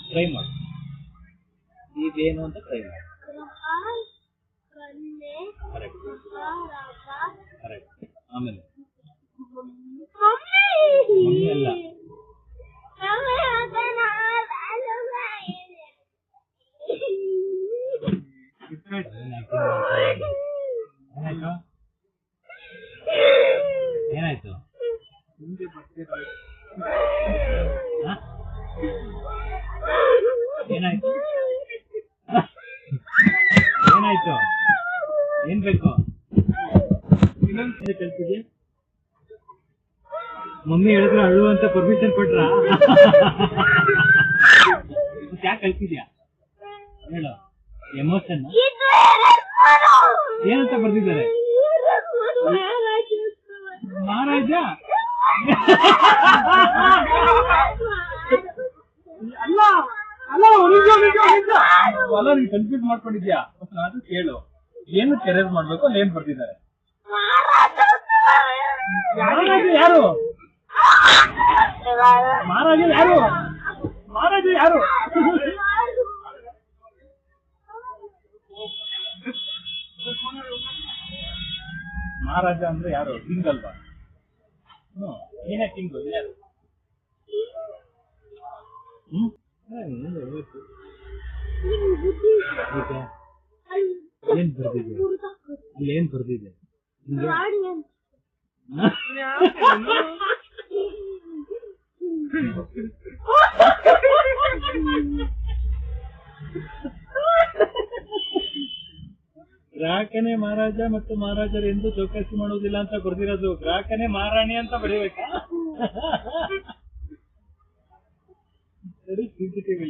Try ಮಾಡು, ಇದೇನು ಅಂತ ಟ್ರೈ ಮಾಡು. Correct correct. ಆಮೇಲೆ ಮಮ್ಮಿ ಅಲ್ಲ, ಏನಾಯ್ತು? ಏನಾಯ್ತು? ಏನಾಯ್ತು? ಏನ್ ಬೇಕು? ಇನ್ನೊಂದು ಕಲ್ತಿದ್ಯಾ? ಮಮ್ಮಿ ಹೇಳಿದ್ರು ಅಳು ಅಂತ ಪರ್ಮಿಷನ್ ಕೊಟ್ರ? ಯಾಕೆ ಕಲ್ತಿದ್ಯಾ ಹೇಳು? ಎಮೋಷನ್ ಏನಂತ ಬರ್ದಿದ್ದಾರೆ? ಮಹಾರಾಜ ಅಲ್ಲ ಅಲ್ಲ, ಅಲ್ಲ ನೀನ್ ಕನ್ಫ್ಯೂಸ್ ಮಾಡ್ಕೊಂಡಿದ್ಯಾ? ಅದು ಕೇಳು, ಏನು ಕೆರೇಜ್ ಮಾಡ್ಬೇಕು ಅಲ್ಲಿ ಏನ್ ಬರ್ತಿದ್ದಾರೆ? ಮಹಾರಾಜ ಯಾರು? ಮಹಾರಾಜ ಯಾರು? ಮಹಾರಾಜ ಯಾರು? ಮಹಾರಾಜ ಅಂದ್ರೆ ಯಾರು? ಕಿಂಗ್ ಅಲ್ವಾ? ಏನೇ ಕಿಂಗ್ ಯಾರು? ಏನ್ ಬರ್ದಿದೆ ಅಲ್ಲಿ? ಏನ್ ಬರ್ದಿದೆ? ಗ್ರಾಹಕನೇ ಮಹಾರಾಜ ಮತ್ತು ಮಹಾರಾಜರು ಎಂದು ಚೌಕಾಸಿ ಮಾಡುವುದಿಲ್ಲ ಅಂತ ಬರ್ದಿರೋದು. ಗ್ರಾಹಕನೇ ಮಹಾರಾಣಿ ಅಂತ ಬರೀಬೇಕಾ? ಸರಿ, CCTV